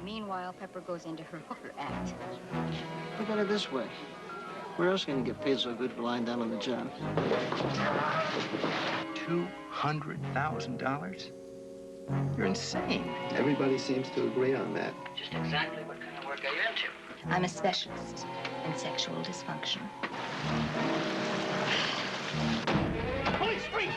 Meanwhile, Pepper goes into her hooker act. Look at it this way. Where else can you get paid so good for lying down on the job? $200,000? You're insane. Everybody seems to agree on that. Just exactly what kind of work are you into? I'm a specialist in sexual dysfunction. Police, free!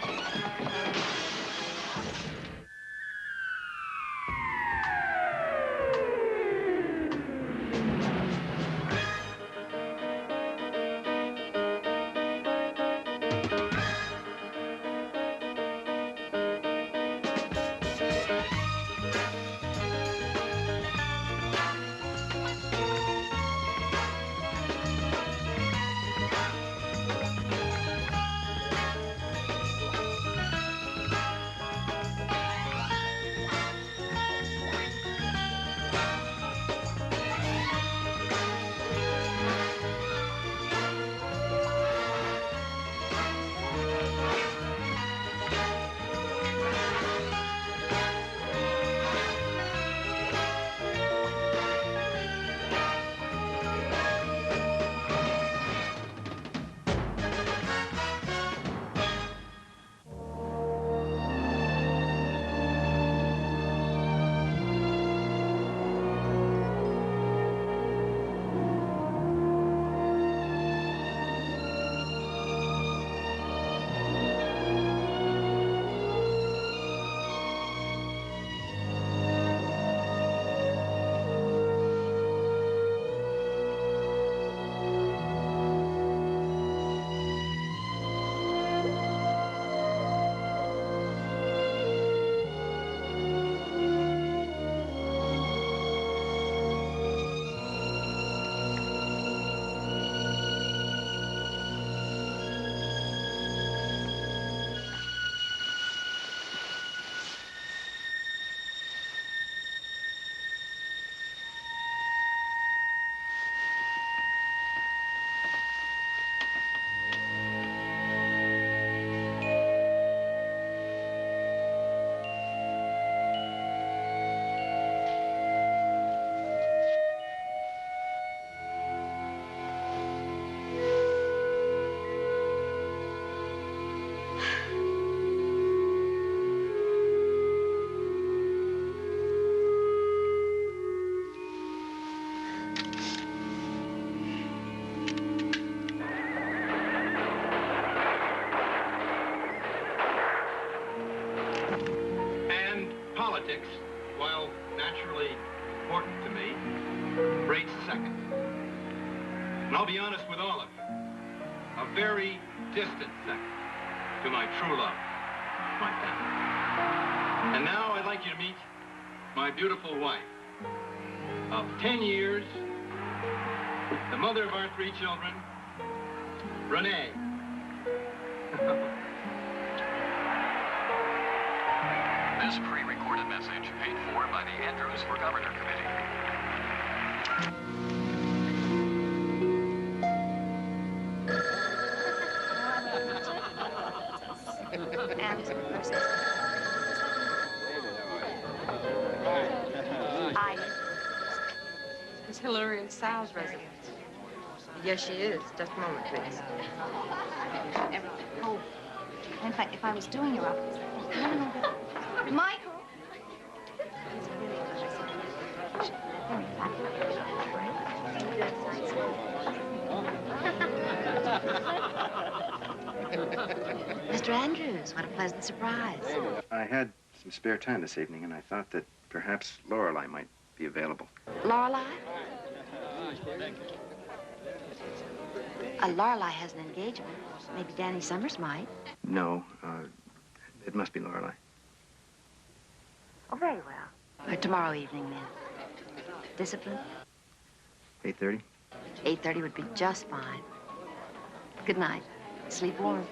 Politics, while naturally important to me, rates second. And I'll be honest with all of you, a very distant second to my true love, my family. And now I'd like you to meet my beautiful wife of 10 years, the mother of our 3 children, Renee. This pre-recorded message paid for by the Andrews for Governor Committee. It's Hillary and Sal's residence. Yes, she is. Just a moment, please. Oh, in fact, if I was doing her up... Michael! Mr. Andrews, what a pleasant surprise. I had some spare time this evening, and I thought that perhaps Lorelei might be available. Lorelei? Lorelei has an engagement. Maybe Danny Summers might. No, it must be Lorelei. Oh, very well. Tomorrow evening, then. Discipline? 8:30? 8:30 would be just fine. Good night. Sleep warm.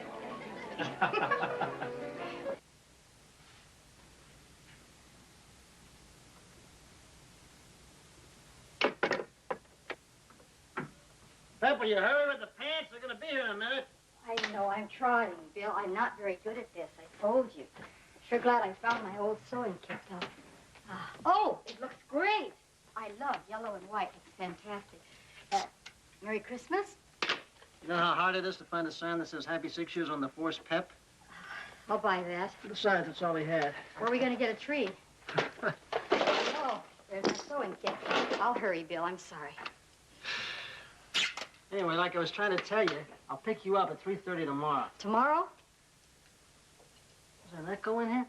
Pepper, you hurry with the pants. They're going to be here in a minute. I know, I'm trying, Bill. I'm not very good at this, I told you. Sure glad I found my old sewing kit, though. Oh, it looks great. yellow and white. It's fantastic. Merry Christmas? You know how hard it is to find a sign that says Happy 6 Years on the Force Pep? I'll buy that. Besides, that's all he had. Where are we going to get a tree? Oh, there's my sewing kit. I'll hurry, Bill. I'm sorry. Anyway, like I was trying to tell you, I'll pick you up at 3:30 tomorrow. Tomorrow? Is there an echo in here?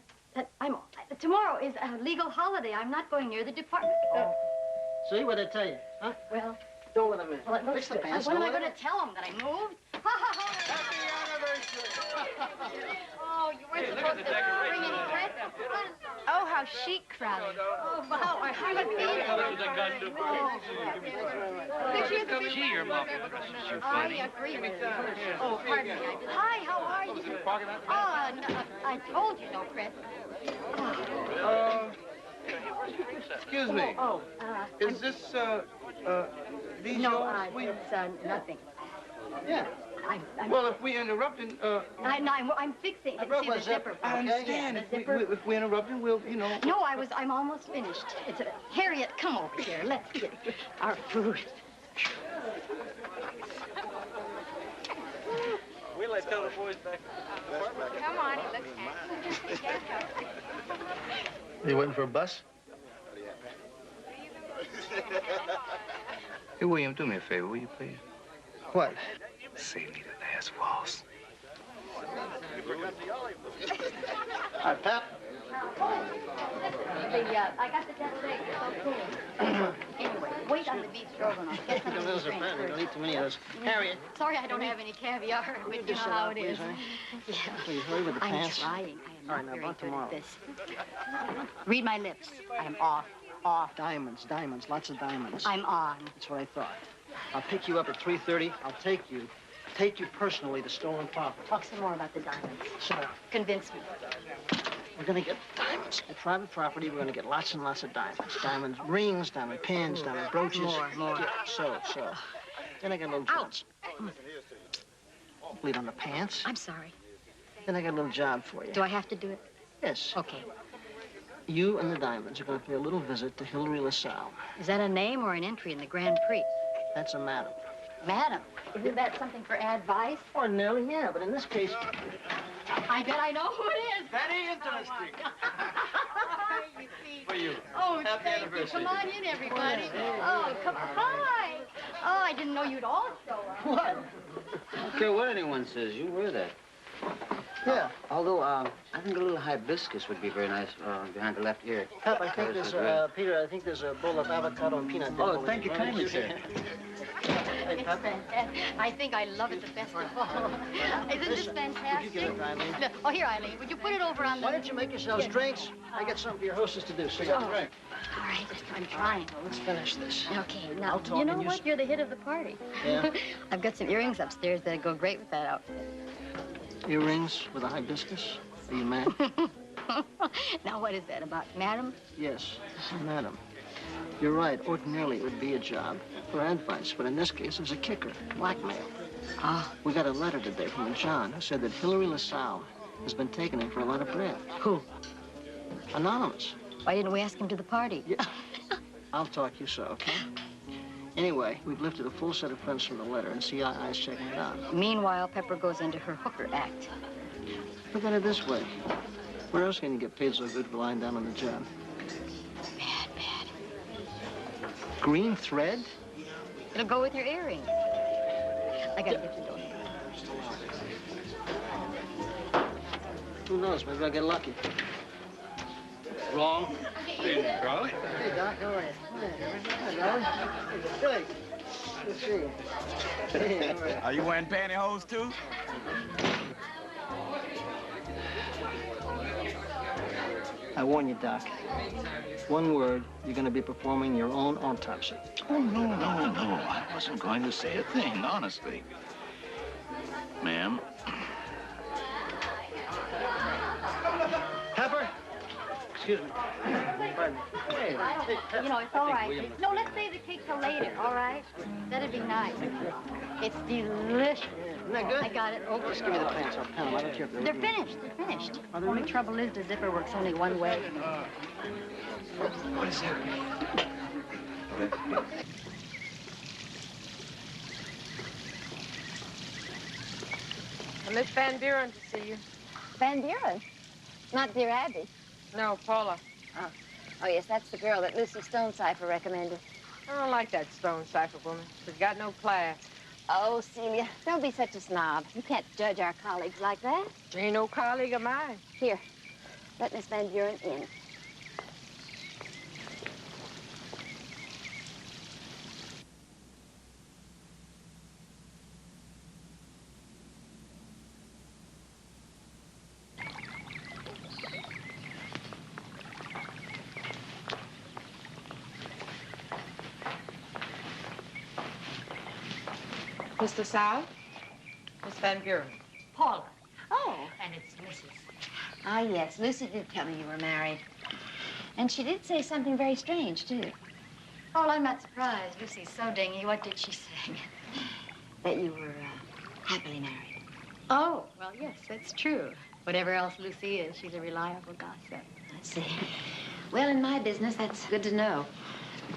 Tomorrow is a legal holiday. I'm not going near the department. See what I tell you, huh? Well, Don't let him in. well, it looks Fix the good. pants. What am I don't going let to tell him, that I moved? Happy anniversary! Oh, you weren't supposed to bring any presents. Oh, how chic, Crowley. Oh, wow, I haven't been. Gee, your mom dresses you I funny. agree with you. Oh, pardon me. Hi, how are you? Oh, no, I told you no presents. Excuse me. Is this, these No, yours? it's nothing. Yeah. Well, if we interrupt and, I'm fixing. See the zipper. I understand. Yeah, the zipper. If we interrupt and we'll, you know. No, I'm almost finished. Harriet, come over here. Let's get our food. We'll let tell the boys back. Come on, it looks nice. You waiting for a bus? Hey, William, do me a favor, will you, please? What? Save me the last waltz. All right, Pep. I got the deviled eggs. They're so cool. Anyway, wait on the beef stroganoff. Get some Those are fat. We don't eat too many of those. Harriet. Sorry I don't have any caviar, but you know how it is. Yeah. Please, hurry with the I'm pants. trying. I All am right, now, not very about good tomorrow. at this. Read my lips. I am off. Diamonds, lots of diamonds. I'm on. That's what I thought. I'll pick you up at 3:30. I'll take you personally to stolen property. Talk some more about the diamonds. Sit down. Convince me. We're gonna get diamonds. At private property, we're gonna get lots and lots of diamonds. Diamond rings, diamond pins, diamond brooches. More. Yeah, so. Then I got a little job. Ouch. Bleed on the pants. I'm sorry. Then I got a little job for you. Do I have to do it? Yes. Okay. You and the diamonds are gonna pay a little visit to Hilary LaSalle. Is that a name or an entry in the Grand Prix? That's a madam. Madam, isn't that something for advice? Ordinarily, yeah, but in this case... I bet I know who it is. Very interesting. For you. Oh, Happy thank you. anniversary. Come on in, everybody. Oh, come on. Hi. Oh, I didn't know you'd all show up. What? I don't care what anyone says. You wear that. Yeah. Although, I think a little hibiscus would be very nice behind the left ear. Pep, I think there's, Peter, I think there's a bowl of avocado and peanut dip. Oh, thank you kindly, sir. It's fantastic. I think I love it the best of all. Isn't this fantastic? Would you get it, Eileen? Oh, here, Eileen. Would you put it over on the... Why don't you make yourselves drinks? I got something for your hostess to do. Sit down. All right, I'm trying. Well, let's finish this. Okay, now, I'll talk you know and you what? You're the hit of the party. Yeah? I've got some earrings upstairs that go great with that outfit. Earrings with a hibiscus? Are you mad? Now, what is that about, madam? Yes, madam. You're right. Ordinarily, it would be a job for advice, but in this case, it was a kicker. Blackmail. Oh. We got a letter today from a John who said that Hilary LaSalle has been taking him for a lot of bread. Who? Anonymous. Why didn't we ask him to the party? Yeah. I'll talk you so, okay? Anyway, we've lifted a full set of prints from the letter, and CII's checking it out. Meanwhile, Pepper goes into her hooker act. Look at it this way. Where else can you get paid so good for lying down on the job? Bad. Green thread? It'll go with your earrings. I gotta get the door. Who knows? Maybe I'll get lucky. Wrong. Hey, Crowley. Hey, Doc, how are you? Hi, Dolly. Good. Good to see you. Hey, how are you? Are you wearing pantyhose, too? I warn you, Doc. One word, you're going to be performing your own autopsy. Oh, no. I wasn't going to say a thing, honestly. Ma'am. Pepper? Excuse me. Pardon me. Hey, You know, it's all right. No, let's save the cake till later, all right? That'd be nice. It's delicious. Isn't that good? I got it. Just give me the pants. I'll pen them. I don't care if They're finished. Only trouble is the zipper works only one way. What is that? Miss Van Buren to see you. Van Buren? Not Dear Abby. No, Paula. Oh, yes, that's the girl that Lucy Stonecipher recommended. I don't like that Stonecipher woman. She's got no class. Oh, Celia, don't be such a snob. You can't judge our colleagues like that. She ain't no colleague of mine. Here, let Miss Van Buren in. Mr. South? Miss Van Buren. Paula. Oh, and it's Mrs. Ah, yes, Lucy did tell me you were married. And she did say something very strange, too. Oh, I'm not surprised. Lucy's so dingy. What did she say? That you were happily married. Oh, well, yes, that's true. Whatever else Lucy is, she's a reliable gossip. I see. Well, in my business, that's good to know.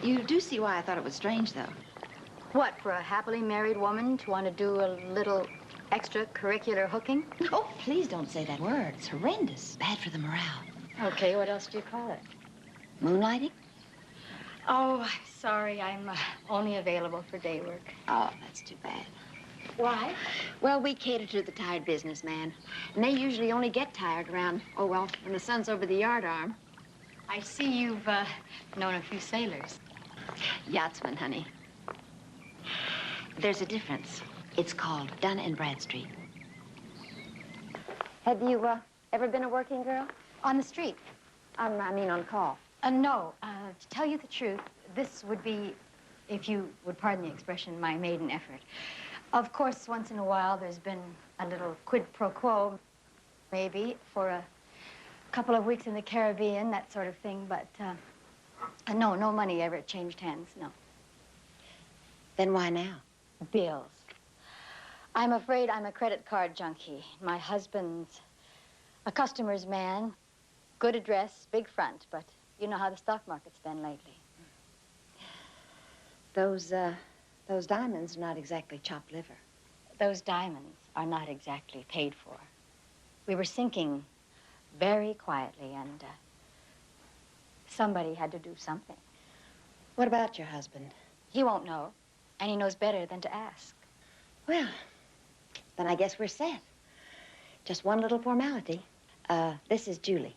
You do see why I thought it was strange, though. What, for a happily married woman to want to do a little extracurricular hooking? Oh, please don't say that word. It's horrendous. Bad for the morale. Okay, what else do you call it? Moonlighting? Oh, I'm sorry. I'm only available for day work. Oh, that's too bad. Why? Well, we cater to the tired businessman. And they usually only get tired around, oh, well, when the sun's over the yardarm. I see you've known a few sailors. Yachtsmen, honey. There's a difference. It's called Dun and Bradstreet. Have you ever been a working girl? On the street? I mean on call. No. To tell you the truth, this would be, if you would pardon the expression, my maiden effort. Of course, once in a while, there's been a little quid pro quo, maybe, for a couple of weeks in the Caribbean, that sort of thing, but no money ever changed hands, no. Then why now? Bills. I'm afraid I'm a credit card junkie. My husband's a customer's man, good address, big front, but you know how the stock market's been lately. Those diamonds are not exactly chopped liver. Those diamonds are not exactly paid for. We were sinking very quietly, and somebody had to do something. What about your husband? He won't know, and he knows better than to ask. Well, then I guess we're set. Just one little formality. This is Julie.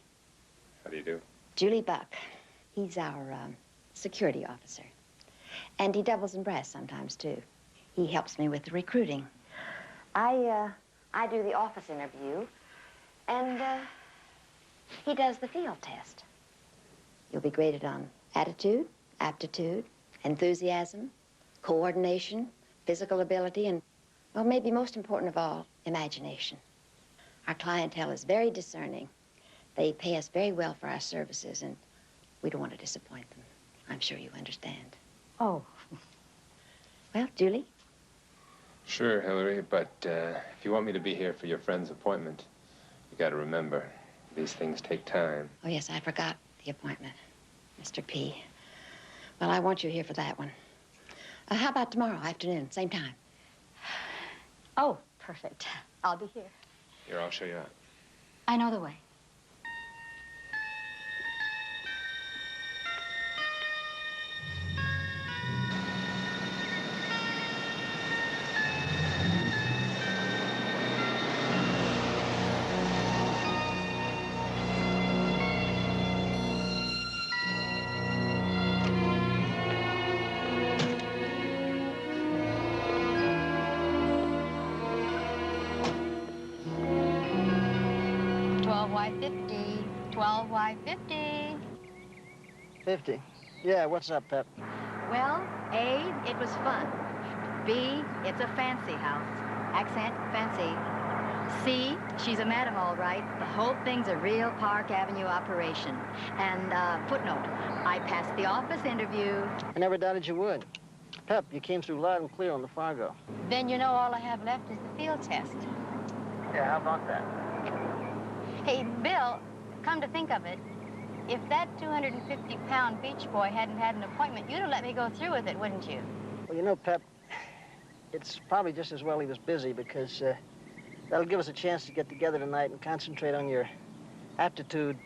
How do you do? Julie Buck. He's our security officer. And he doubles in brass sometimes, too. He helps me with the recruiting. I do the office interview, and he does the field test. You'll be graded on attitude, aptitude, enthusiasm, coordination, physical ability, and, well, maybe most important of all, imagination. Our clientele is very discerning. They pay us very well for our services, and we don't want to disappoint them. I'm sure you understand. Oh. Well, Julie? Sure, Hillary, but if you want me to be here for your friend's appointment, you got to remember, these things take time. Oh, yes, I forgot the appointment, Mr. P. Well, I want you here for that one. How about tomorrow afternoon, same time? Oh, perfect. I'll be here. Here, I'll show you out. I know the way. Why 50? 50. Yeah, what's up, Pep? Well, A, it was fun. B, it's a fancy house. Accent, fancy. C, she's a madam, all right. The whole thing's a real Park Avenue operation. And, footnote, I passed the office interview. I never doubted you would. Pep, you came through loud and clear on the Fargo. Then you know all I have left is the field test. Yeah, how about that? Hey, Bill, come to think of it, If that 250-pound beach boy hadn't had an appointment, you'd have let me go through with it, wouldn't you? Well, you know, Pep, it's probably just as well he was busy because that'll give us a chance to get together tonight and concentrate on your aptitude,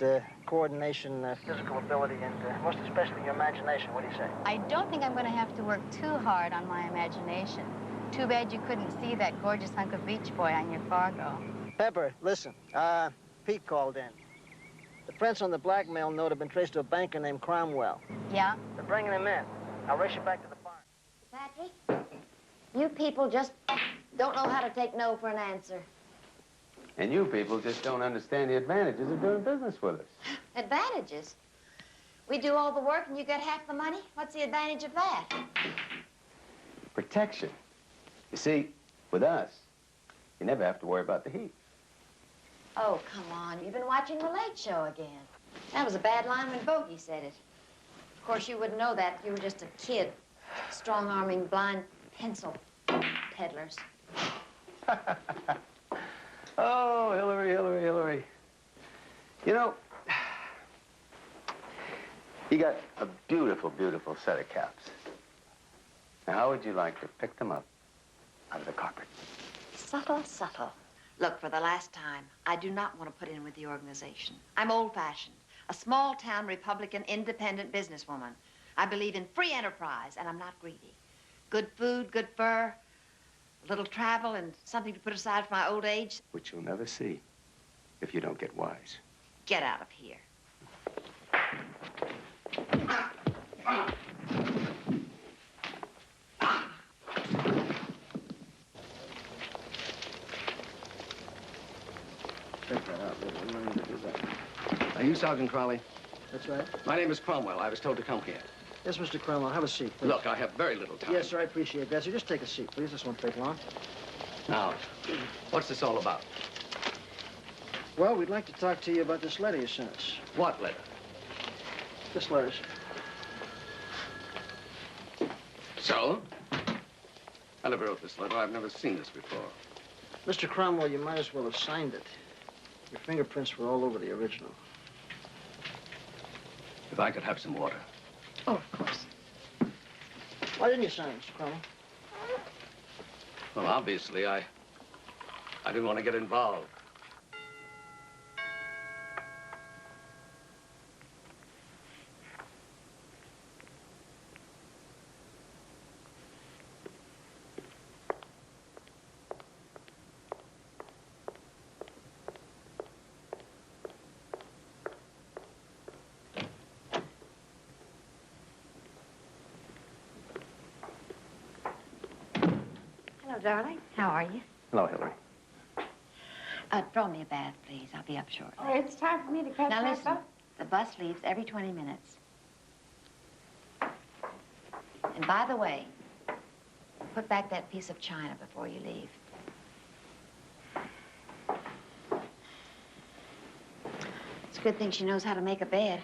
coordination, physical ability, and most especially your imagination. What do you say? I don't think I'm going to have to work too hard on my imagination. Too bad you couldn't see that gorgeous hunk of beach boy on your Fargo. Pepper, listen. Pete called in. The prints on the blackmail note have been traced to a banker named Cromwell. Yeah? They're bringing him in. I'll race you back to the farm. Patri, you people just don't know how to take no for an answer. And you people just don't understand the advantages of doing business with us. Advantages? We do all the work and you get half the money? What's the advantage of that? Protection. You see, with us, you never have to worry about the heat. Oh, come on. You've been watching The Late Show again. That was a bad line when Bogey said it. Of course, you wouldn't know that. You were just a kid, strong-arming blind pencil peddlers. Oh, Hillary, Hillary, Hillary. You know, you got a beautiful, beautiful set of caps. Now, how would you like to pick them up out of the carpet? Subtle, subtle. Look, for the last time, I do not want to put in with the organization. I'm old-fashioned, a small-town Republican independent businesswoman. I believe in free enterprise, and I'm not greedy. Good food, good fur, a little travel, and something to put aside for my old age. Which you'll never see if you don't get wise. Get out of here. Are you Sergeant Crowley? That's right. My name is Cromwell. I was told to come here. Yes, Mr. Cromwell, have a seat, please. Look, I have very little time. Yes, sir, I appreciate that. So just take a seat, please. This won't take long. Now, what's this all about? Well, we'd like to talk to you about this letter you sent us. What letter? This letter, sir. So? I never wrote this letter. I've never seen this before. Mr. Cromwell, you might as well have signed it. Your fingerprints were all over the original. If I could have some water. Oh, of course. Why didn't you sign it, Mr. Cromwell? Well, obviously, I didn't want to get involved. Hello, darling. How are you? Hello, Hillary. Draw me a bath, please. I'll be up shortly. Oh, it's time for me to catch Now, my listen. bus. The bus leaves every 20 minutes. And by the way, put back that piece of china before you leave. It's a good thing she knows how to make a bed.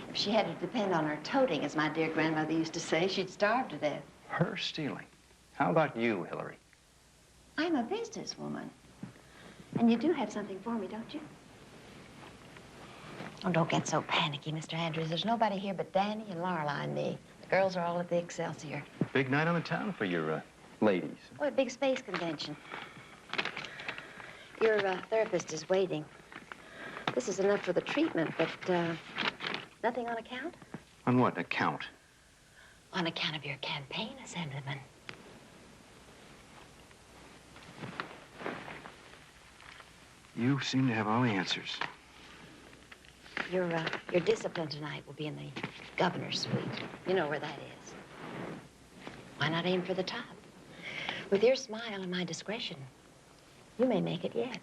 If she had to depend on her toting, as my dear grandmother used to say, she'd starve to death. Her stealing. How about you, Hillary? I'm a businesswoman. And you do have something for me, don't you? Oh, don't get so panicky, Mr. Andrews. There's nobody here but Danny and Lorelei and me. The girls are all at the Excelsior. Big night on the town for your, ladies. Oh, a big space convention. Your therapist is waiting. This is enough for the treatment, but nothing on account? On what account? On account of your campaign, Assemblyman. You seem to have all the answers. Your discipline tonight will be in the governor's suite. You know where that is. Why not aim for the top? With your smile and my discretion, you may make it yet.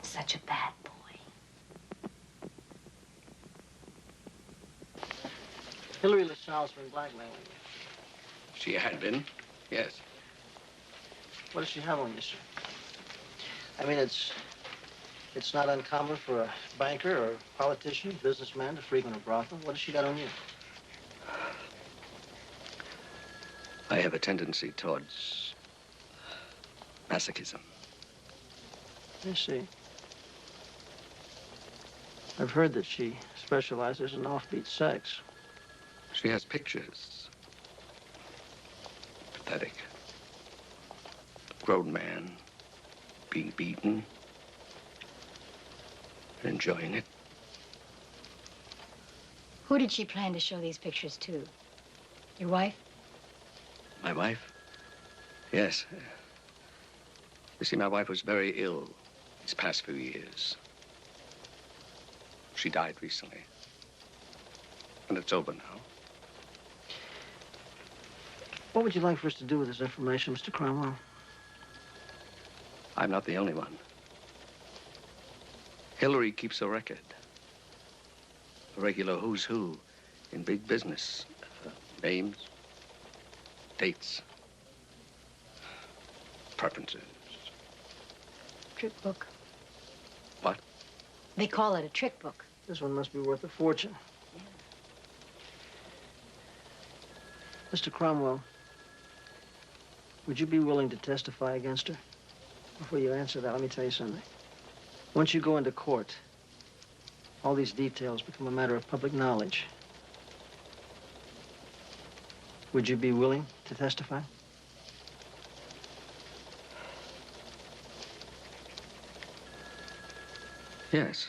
Such a bad boy. Hillary LaSalle's been blackmailing you. She had been, yes. What does she have on you, sir? I mean, it's It's not uncommon for a banker or politician, businessman to frequent a brothel. What has she got on you? I have a tendency towards masochism. I see. I've heard that she specializes in offbeat sex. She has pictures. Pathetic. Grown man being beaten and enjoying it. Who did she plan to show these pictures to? Your wife? My wife? Yes. You see, my wife was very ill these past few years. She died recently. And it's over now. What would you like for us to do with this information, Mr. Cromwell? I'm not the only one. Hillary keeps a record. A regular who's who in big business. Names, dates, preferences. Trick book. What? They call it a trick book. This one must be worth a fortune. Yeah. Mr. Cromwell, would you be willing to testify against her? Before you answer that, let me tell you something. Once you go into court, all these details become a matter of public knowledge. Would you be willing to testify? Yes.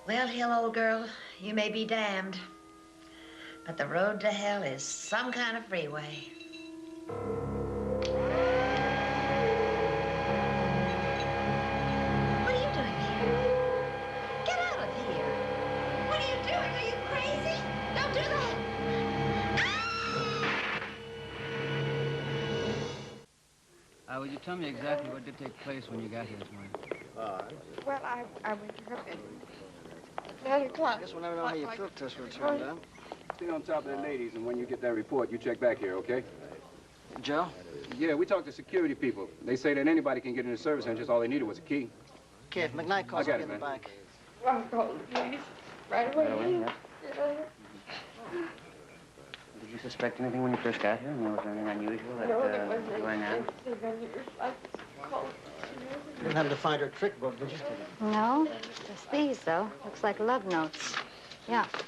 Well, Hill, old girl, you may be damned, but the road to hell is some kind of freeway. What are you doing here? Get out of here. What are you doing? Are you crazy? Don't do that. Would you tell me exactly what did take place when you got here this morning? Well, I went to her bedroom. 9 o'clock. I guess we'll never know how your field test will turn out. Stay on top of the ladies, and when you get that report, you check back here, okay? Joe? Yeah, we talked to security people. They say that anybody can get into service, and just all they needed was a key. Okay, if McKnight calls, I'll get in the back. I'll call the police. Right away. Right away, yes. Get over. Did you suspect anything when you first got here? I mean, was there anything unusual that No, there wasn't going on? anything unusual. I just called. You didn't happen to find her trick book, did you? No, just these, though. Looks like love notes. Yeah. Oh,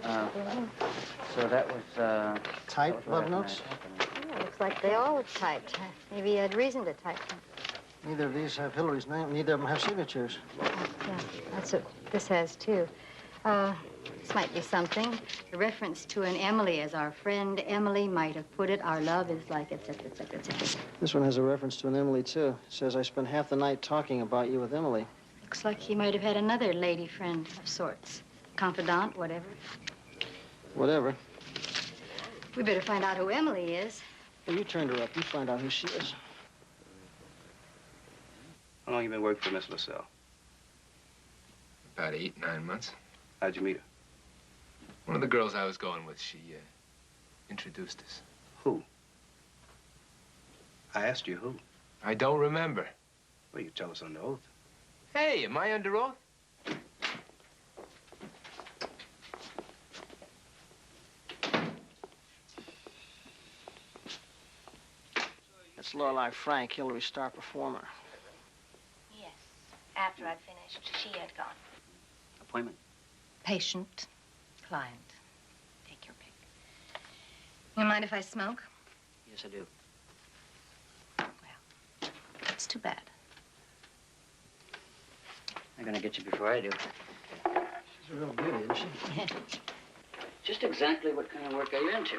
yeah, really. So that was, Typed love notes? Yeah, looks like they all were typed. Maybe he had reason to type them. Neither of these have Hillary's name. Neither of them have signatures. Yeah, that's what this has, too. This might be something. A reference to an Emily, as our friend Emily might have put it. Our love is like, et cetera, et cetera, et cetera. This one has a reference to an Emily, too. It says, I spent half the night talking about you with Emily. Looks like he might have had another lady friend of sorts. Confidant, whatever. Whatever. We better find out who Emily is. Well, you turned her up. You find out who she is. How long you been working for Miss LaSalle? About 8, 9 months. How'd you meet her? One of the girls I was going with, she introduced us. Who? I asked you who. I don't remember. Well, you tell us on the oath. Hey, am I under oath? That's Lorelei Frank, Hillary's star performer. Yes. After I'd finished, she had gone. Appointment? Patient, client. Take your pick. You mind if I smoke? Yes, I do. Well, that's too bad. I'm gonna get you before I do. She's a real beauty, isn't she? Just exactly what kind of work are you into?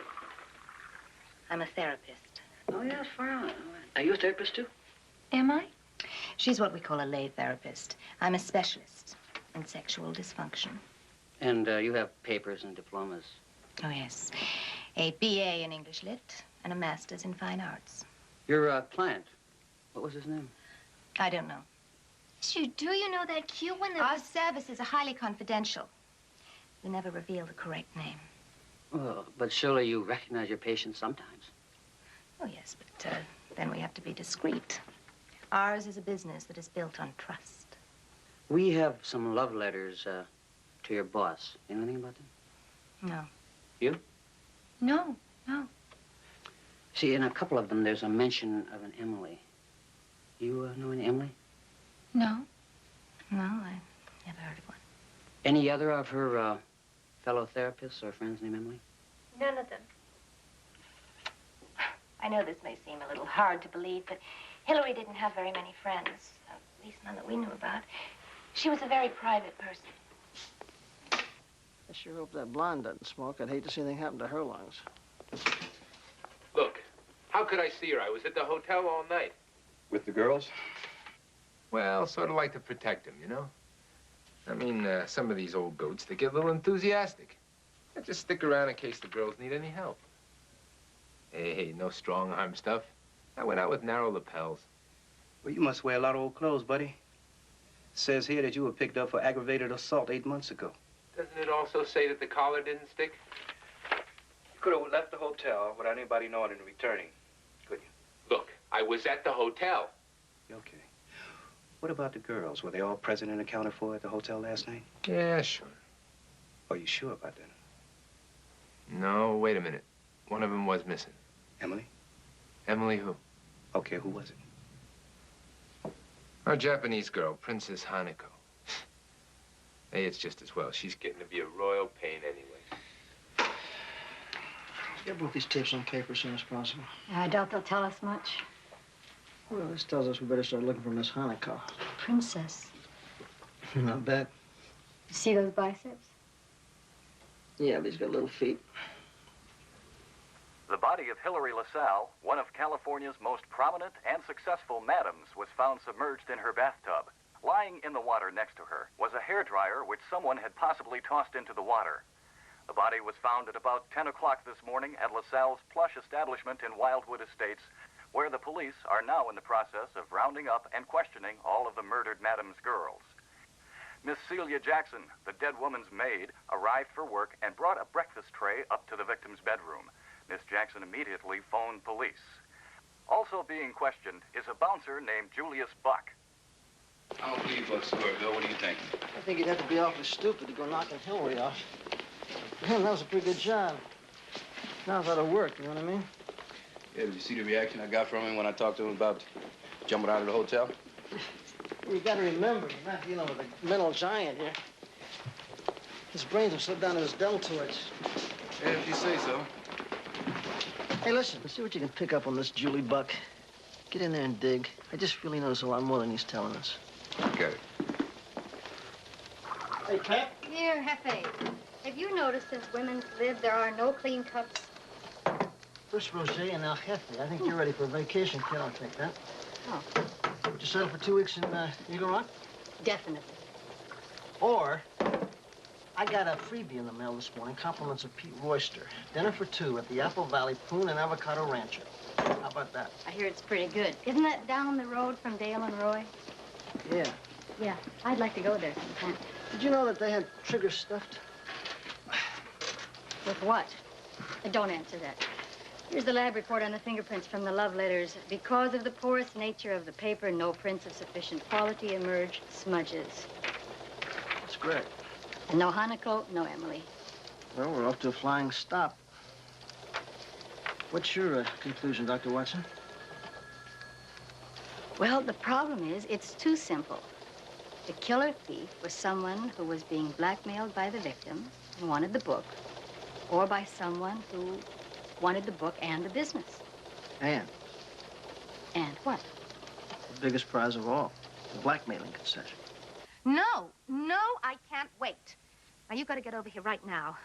I'm a therapist. Oh, yes, far out. Are you a therapist, too? Am I? She's what we call a lay therapist. I'm a specialist in sexual dysfunction. And you have papers and diplomas. Oh, yes. A BA in English Lit and a master's in fine arts. Your client, what was his name? I don't know. Do you know that cute one that Our services are highly confidential. We never reveal the correct name. Well, but surely you recognize your patients sometimes. Oh, yes, but then we have to be discreet. Ours is a business that is built on trust. We have some love letters to your boss. You know anything about them? No. You? No, no. See, in a couple of them, there's a mention of an Emily. You know any Emily? No. No, I never heard of one. Any other of her fellow therapists or friends named Emily? None of them. I know this may seem a little hard to believe, but Hillary didn't have very many friends. At least none that we knew about. She was a very private person. I sure hope that blonde doesn't smoke. I'd hate to see anything happen to her lungs. Look, how could I see her? I was at the hotel all night. With the girls? Well, sort of like to protect them, you know? I mean, some of these old goats, they get a little enthusiastic. I just stick around in case the girls need any help. Hey, no strong-arm stuff. I went out with narrow lapels. Well, you must wear a lot of old clothes, buddy. It says here that you were picked up for aggravated assault 8 months ago. Doesn't it also say that the collar didn't stick? You could have left the hotel without anybody knowing and returning, couldn't you? Look, I was at the hotel. Okay. What about the girls? Were they all present and accounted for at the hotel last night? Yeah, sure. Are you sure about that? No, wait a minute. One of them was missing. Emily? Emily who? Okay, who was it? Our Japanese girl, Princess Hanako. Hey, it's just as well. She's getting to be a royal pain anyway. Get both these tapes on paper as soon as possible. I doubt they'll tell us much. Well, this tells us we better start looking for Miss Hanako. Princess. Not bad. You see those biceps? Yeah, but he's got little feet. The body of Hillary LaSalle, one of California's most prominent and successful madams, was found submerged in her bathtub. Lying in the water next to her was a hairdryer which someone had possibly tossed into the water. The body was found at about 10 o'clock this morning at LaSalle's plush establishment in Wildwood Estates, where the police are now in the process of rounding up and questioning all of the murdered madam's girls. Miss Celia Jackson, the dead woman's maid, arrived for work and brought a breakfast tray up to the victim's bedroom. Miss Jackson immediately phoned police. Also being questioned is a bouncer named Julius Buck. I'll leave Buck's store, Bill. What do you think? I think you'd have to be awfully stupid to go knocking Hillary off. Man, that was a pretty good job. Now it's out of work, you know what I mean? Yeah, did you see the reaction I got from him when I talked to him about jumping out of the hotel? Well, you gotta remember, you're not dealing with a mental giant here. His brains have slipped down to his deltoids. Yeah, if you say so. Hey, listen, let's see what you can pick up on this Julie Buck. Get in there and dig. I just feel he knows a lot more than he's telling us. Got it. Hey, Pat? Here, Hefe. Have you noticed since women's lived, there are no clean cups? First Roger and now Jefe. I think you're ready for a vacation, kid. I'll take that. Oh. Would you settle for 2 weeks in Eagle Rock? Definitely. Or, I got a freebie in the mail this morning, compliments of Pete Royster. Dinner for 2 at the Apple Valley Poon and Avocado Rancho. How about that? I hear it's pretty good. Isn't that down the road from Dale and Roy? Yeah. Yeah, I'd like to go there sometime. Did you know that they had Trigger stuffed? With what? Don't answer that. Here's the lab report on the fingerprints from the love letters. Because of the porous nature of the paper, no prints of sufficient quality emerge. Smudges. That's great. And no Hanako, no Emily. Well, we're off to a flying stop. What's your conclusion, Dr. Watson? Well, the problem is, it's too simple. The killer thief was someone who was being blackmailed by the victim and wanted the book, or by someone who wanted the book and the business. And? And what? The biggest prize of all, the blackmailing concession. No, I can't wait. Now, you've got to get over here right now.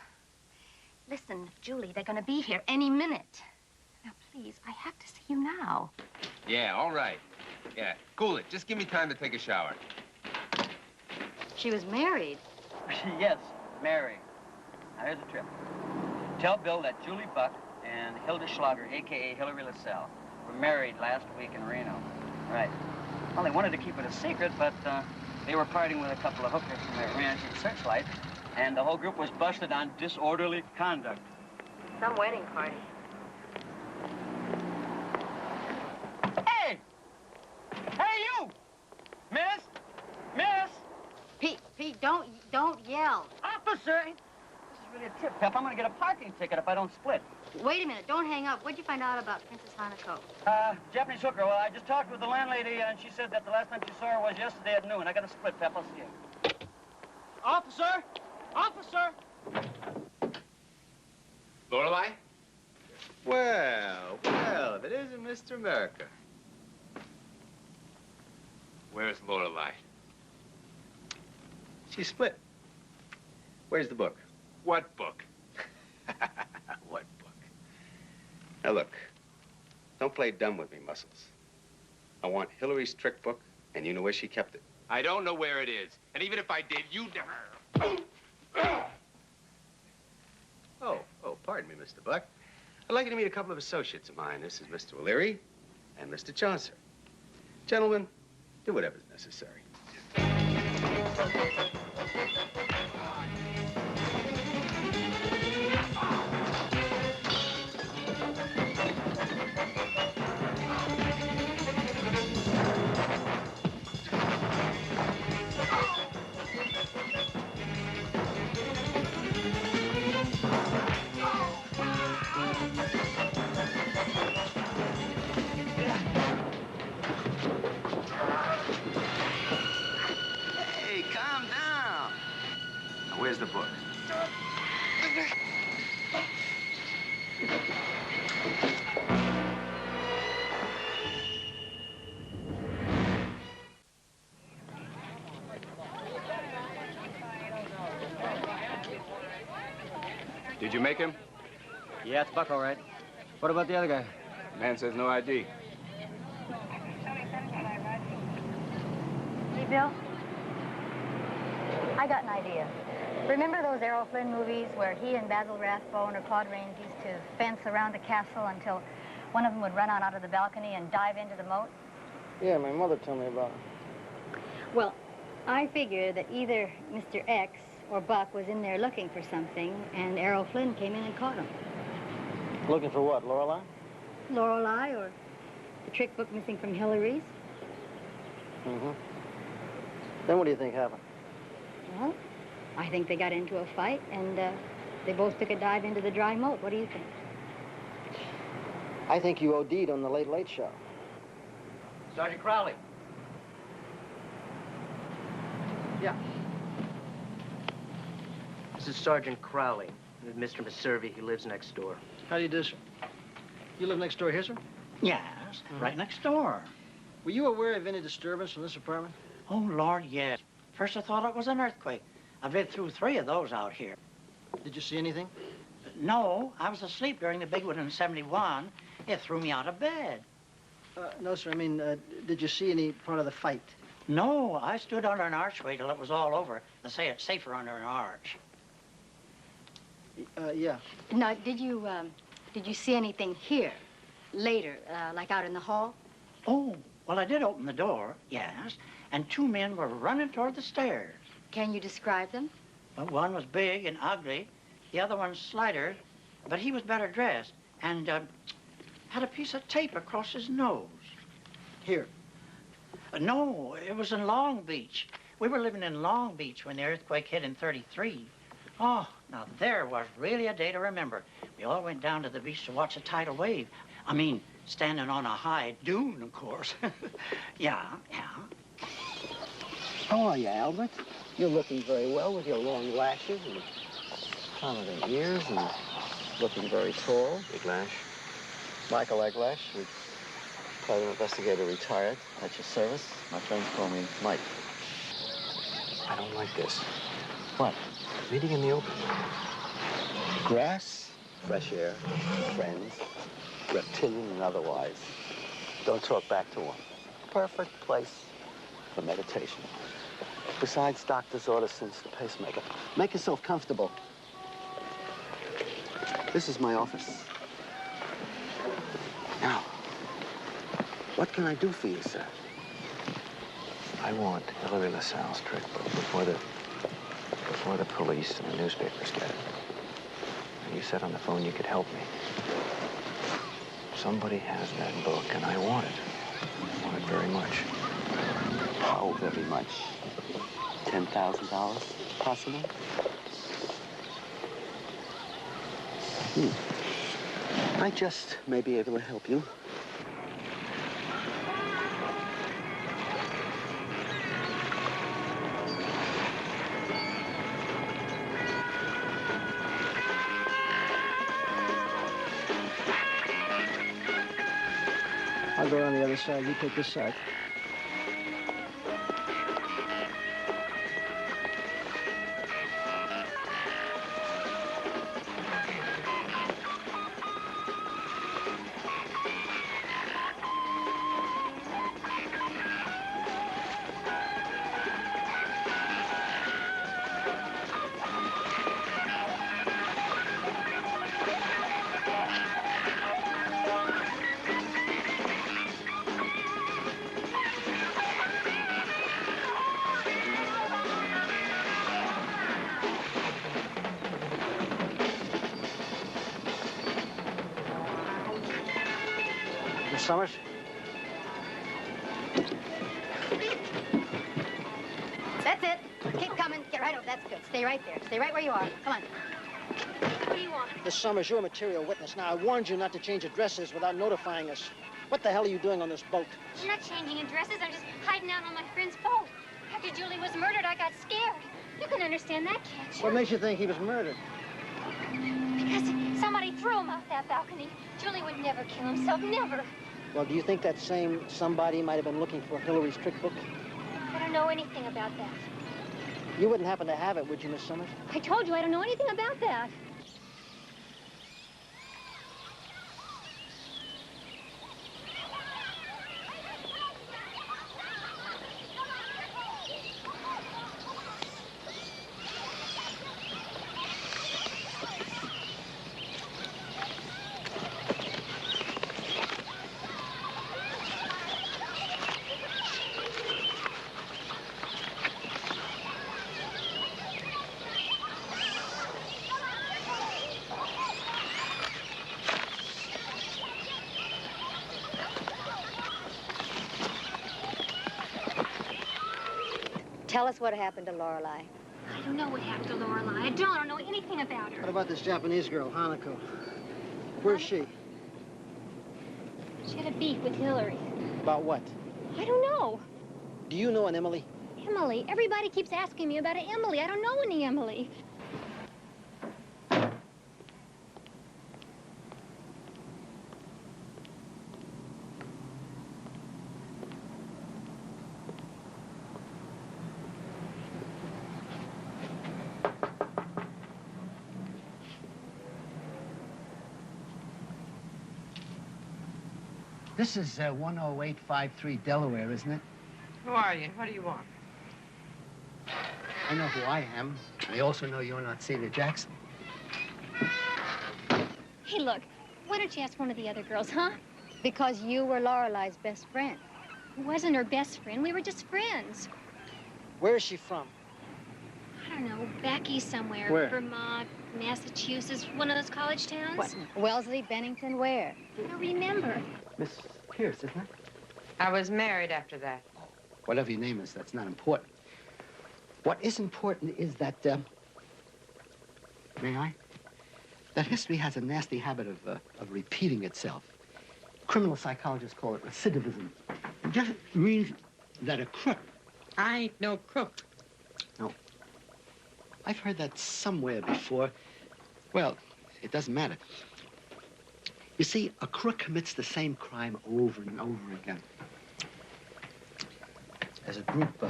Listen, Julie, they're going to be here any minute. Now, please, I have to see you now. Yeah, all right. Yeah, cool it. Just give me time to take a shower. She was married. Yes, Mary. Now, here's the trip. Tell Bill that Julie Buck and Hilda Schlager, a.k.a. Hillary LaSalle, were married last week in Reno. Right. Well, they wanted to keep it a secret, but they were partying with a couple of hookers from their ranch in Searchlight, and the whole group was busted on disorderly conduct. Some wedding party. Hey! Hey, don't yell. Officer! This is really a tip, Pep. I'm gonna get a parking ticket if I don't split. Wait a minute, don't hang up. What'd you find out about Princess Hanako? Japanese hooker. Well, I just talked with the landlady, and she said that the last time she saw her was yesterday at noon. I got a split, Pep. I'll see you. Officer! Officer! Lorelei? Well, if it isn't Mr. America. Where's Lorelei? She split. Where's the book? What book? What book? Now look, don't play dumb with me, Muscles. I want Hillary's trick book, and you know where she kept it. I don't know where it is. And even if I did, you never... Oh, pardon me, Mr. Buck. I'd like you to meet a couple of associates of mine. This is Mr. O'Leary and Mr. Chaucer. Gentlemen, do whatever's necessary. Hey, calm down. Now, where's the book? Did you make him? Yeah, it's Buck, all right. What about the other guy? Man says no ID. Hey, Bill. I got an idea. Remember those Errol Flynn movies where he and Basil Rathbone or Claude Rains used to fence around the castle until one of them would run out of the balcony and dive into the moat? Yeah, my mother told me about it. Well, I figure that either Mr. X or Buck was in there looking for something, and Errol Flynn came in and caught him. Looking for what, Lorelei? Lorelei or the trick book missing from Hillary's. Mm-hmm. Then what do you think happened? Well, I think they got into a fight, and they both took a dive into the dry moat. What do you think? I think you OD'd on the Late Late Show. Sergeant Crowley. Yeah. This is Sergeant Crowley. Mr. Messervy, he lives next door. How do you do, sir? You live next door here, sir? Yes, right next door. Were you aware of any disturbance from this apartment? Oh, Lord, yes. First I thought it was an earthquake. I've lived through 3 of those out here. Did you see anything? No, I was asleep during the big one in '71. It threw me out of bed. No, sir. I mean, did you see any part of the fight? No, I stood under an archway till it was all over. They say it's safer under an arch. Yeah. Now, did you see anything here later, like out in the hall? Oh, well, I did open the door, yes, and 2 men were running toward the stairs. Can you describe them? Well, one was big and ugly, the other one slighter, but he was better dressed and had a piece of tape across his nose. Here? No, it was in Long Beach. We were living in Long Beach when the earthquake hit in '33. Oh, now there was really a day to remember. We all went down to the beach to watch a tidal wave. I mean, standing on a high dune, of course. Yeah. How are you, Albert? You're looking very well with your long lashes and prominent ears and looking very tall. Eglash. Michael Eglash, private investigator, retired. At your service. My friends call me Mike. I don't like this. What? Meeting in the open. Grass, fresh air, friends, reptilian and otherwise. Don't talk back to one. Perfect place for meditation. Besides doctor's orders since the pacemaker. Make yourself comfortable. This is my office. Now, what can I do for you, sir? I want Hillary LaSalle's trick book before the police and the newspapers get it. And you said on the phone you could help me. Somebody has that book, and I want it. I want it very much. How very much? $10,000, possible? I just may be able to help you. I'll go on the other side. You take this side. Summers? That's it. Keep coming. Get right over. That's good. Stay right there. Stay right where you are. Come on. What do you want? Miss Summers, you're a material witness. Now, I warned you not to change addresses without notifying us. What the hell are you doing on this boat? I'm not changing addresses. I'm just hiding out on my friend's boat. After Julie was murdered, I got scared. You can understand that, can't you? What makes you think he was murdered? Because somebody threw him off that balcony. Julie would never kill himself. Never. Well, do you think that same somebody might have been looking for Hillary's trick book? I don't know anything about that. You wouldn't happen to have it, would you, Miss Summers? I told you I don't know anything about that. Tell us what happened to Lorelei. I don't know what happened to Lorelei. I don't know anything about her. What about this Japanese girl, Hanako? Where's she? She had a beef with Hillary. About what? I don't know. Do you know an Emily? Emily. Everybody keeps asking me about an Emily. I don't know any Emily. This is 10853 Delaware, isn't it? Who are you? What do you want? I know who I am. I also know you're not Celia Jackson. Hey, look. Why don't you ask one of the other girls, huh? Because you were Lorelei's best friend. Who wasn't her best friend. We were just friends. Where is she from? I don't know. Back east somewhere. Where? Vermont, Massachusetts, one of those college towns. What? Wellesley, Bennington, where? I don't remember. Miss Pierce, isn't it? I was married after that. Whatever your name is, that's not important. What is important is that, may I? That history has a nasty habit of repeating itself. Criminal psychologists call it recidivism. It just means that a crook... I ain't no crook. No. I've heard that somewhere before. Well, it doesn't matter. You see, a crook commits the same crime over and over again. As a group,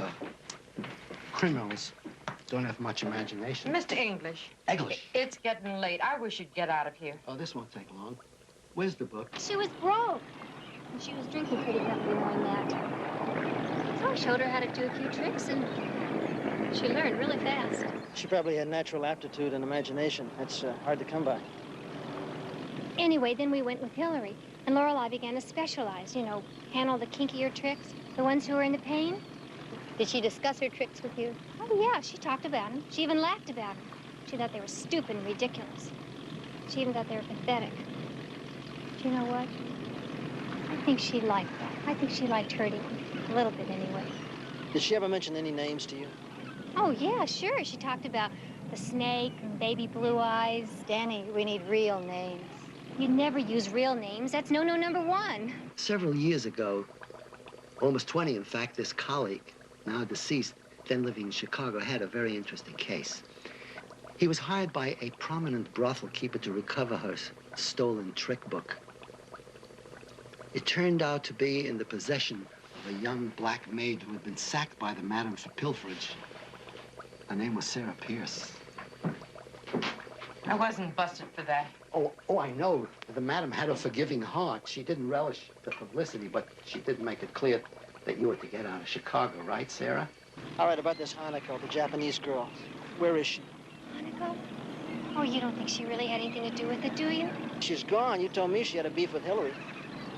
criminals don't have much imagination. Mr. English. English? It's getting late. I wish you'd get out of here. Oh, this won't take long. Where's the book? She was broke. And she was drinking pretty heavily knowing that. So I showed her how to do a few tricks, and she learned really fast. She probably had natural aptitude and imagination. That's hard to come by. Anyway, then we went with Hillary, and Lorelei began to specialize, you know, handle the kinkier tricks, the ones who were in the pain. Did she discuss her tricks with you? Oh, yeah, she talked about them. She even laughed about them. She thought they were stupid and ridiculous. She even thought they were pathetic. Do you know what? I think she liked that. I think she liked hurting me. A little bit, anyway. Did she ever mention any names to you? Oh, yeah, sure. She talked about the snake and baby blue eyes. Danny, we need real names. You never use real names. That's no-no number one. Several years ago, almost 20, in fact, this colleague, now deceased, then living in Chicago, had a very interesting case. He was hired by a prominent brothel keeper to recover her stolen trick book. It turned out to be in the possession of a young black maid who had been sacked by the madam for pilferage. Her name was Sarah Pierce. I wasn't busted for that. Oh, I know. The madam had a forgiving heart. She didn't relish the publicity, but she did make it clear that you were to get out of Chicago, right, Sarah? All right, about this Hanako, the Japanese girl. Where is she? Hanako? Oh, you don't think she really had anything to do with it, do you? She's gone. You told me she had a beef with Hillary.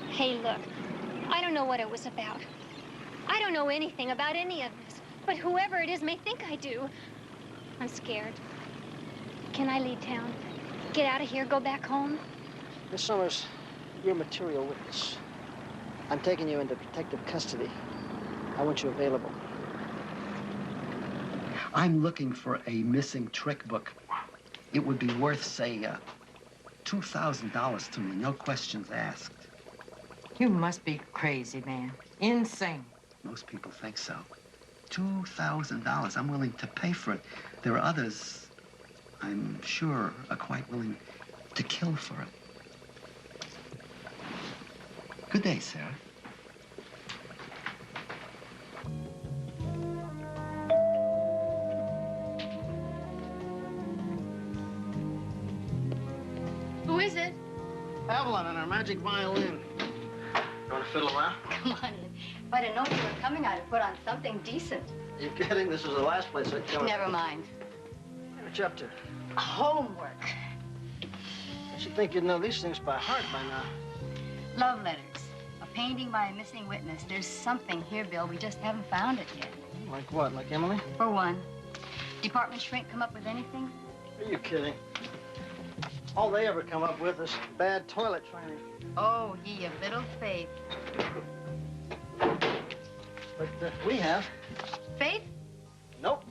Hey, look, I don't know what it was about. I don't know anything about any of this, but whoever it is may think I do. I'm scared. Can I leave town? Get out of here, go back home? Miss Summers, you're a material witness. I'm taking you into protective custody. I want you available. I'm looking for a missing trick book. It would be worth, say, $2,000 to me, no questions asked. You must be crazy, man. Insane. Most people think so. $2,000. I'm willing to pay for it. There are others, I'm sure, are quite willing to kill for it. Good day, Sarah. Who is it? Avalon and her magic violin. You want to fiddle around? Come on. If I'd have known you were coming, I'd have put on something decent. You're kidding? This is the last place I'd come. Never mind. What you up to? Homework. I should think you'd know these things by heart by now. Love letters. A painting by a missing witness. There's something here, Bill. We just haven't found it yet. Like what? Like Emily? For one. Department shrink come up with anything? Are you kidding? All they ever come up with is bad toilet training. Oh, ye of little faith. But we have. Faith? Nope.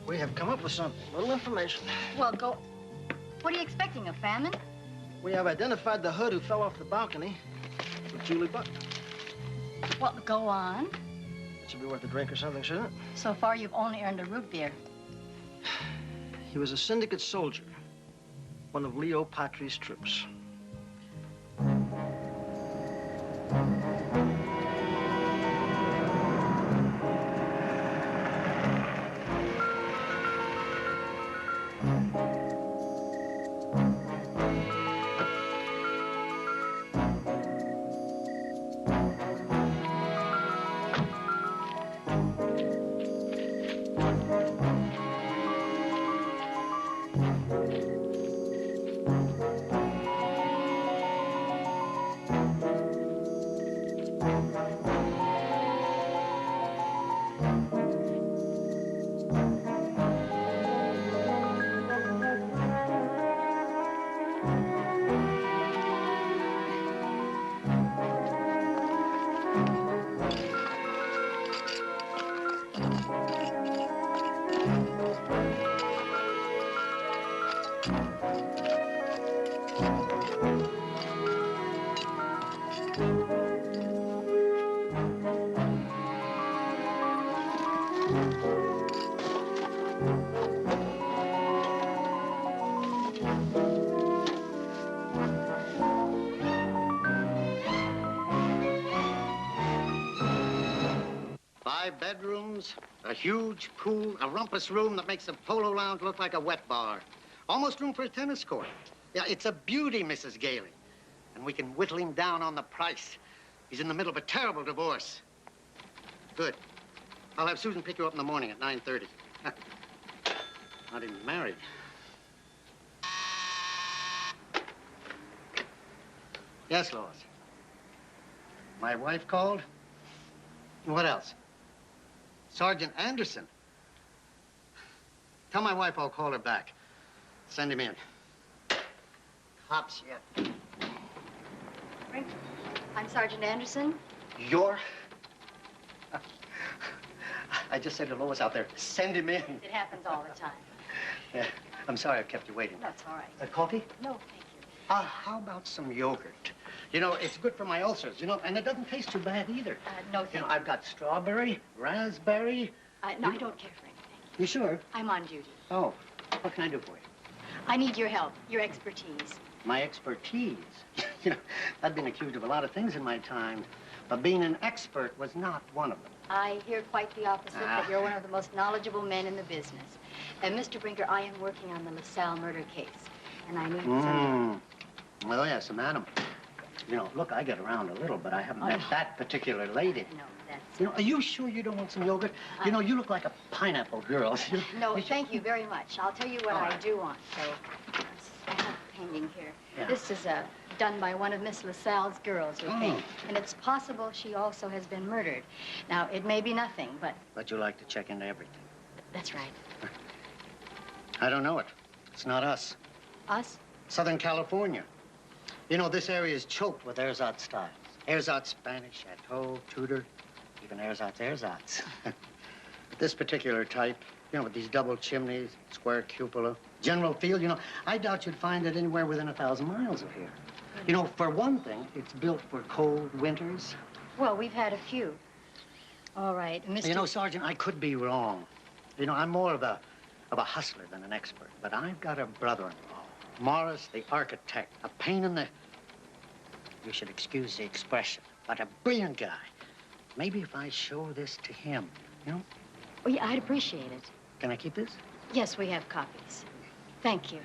We have come up with something. Little information. Well, go. What are you expecting, a famine? We have identified the hood who fell off the balcony with Julie Buck. Well, go on. It should be worth a drink or something, shouldn't it? So far, you've only earned a root beer. He was a syndicate soldier. One of Leo Patri's troops. Bedrooms, a huge pool, a rumpus room that makes a polo lounge look like a wet bar. Almost room for a tennis court. Yeah, it's a beauty, Mrs. Gailey. And we can whittle him down on the price. He's in the middle of a terrible divorce. Good. I'll have Susan pick you up in the morning at 9:30. Not even married. Yes, Lois. My wife called? What else? Sergeant Anderson. Tell my wife I'll call her back. Send him in. Cops yet. I'm Sergeant Anderson. You're... I just said to Lois out there, send him in. It happens all the time. Yeah, I'm sorry I've kept you waiting. That's all right. Coffee? No, thank you. How about some yogurt? You know, it's good for my ulcers, you know, and it doesn't taste too bad either. No, thank you. I've got strawberry, raspberry. No, I don't care for anything. You sure? I'm on duty. Oh, what can I do for you? I need your help, your expertise. My expertise? You know, I've been accused of a lot of things in my time, but being an expert was not one of them. I hear quite the opposite, that you're one of the most knowledgeable men in the business. And Mr. Brinker, I am working on the LaSalle murder case, and I need some... Oh, yes, madam. You know, look, I get around a little, but I haven't met that particular lady. No, that's... You know, are you sure you don't want some yogurt? You know, you look like a pineapple girl. No, thank you very much. I'll tell you what I do want. So, I have a painting here. Yeah. This is done by one of Miss LaSalle's girls who paint. And it's possible she also has been murdered. Now, it may be nothing, but... But you like to check into everything. That's right. I don't know it. It's not us. Us? Southern California. You know, this area is choked with ersatz styles. Ersatz Spanish, Chateau, Tudor, even ersatz. But this particular type, you know, with these double chimneys, square cupola, general feel, you know, I doubt you'd find it anywhere within 1,000 miles of here. You know, for one thing, it's built for cold winters. Well, we've had a few. All right, Mr... You know, Sergeant, I could be wrong. You know, I'm more of a hustler than an expert, but I've got a brother-in-law, Morris, the architect, a pain in the... You should excuse the expression, but a brilliant guy. Maybe if I show this to him, you know? Oh, yeah, I'd appreciate it. Can I keep this? Yes, we have copies. Thank you.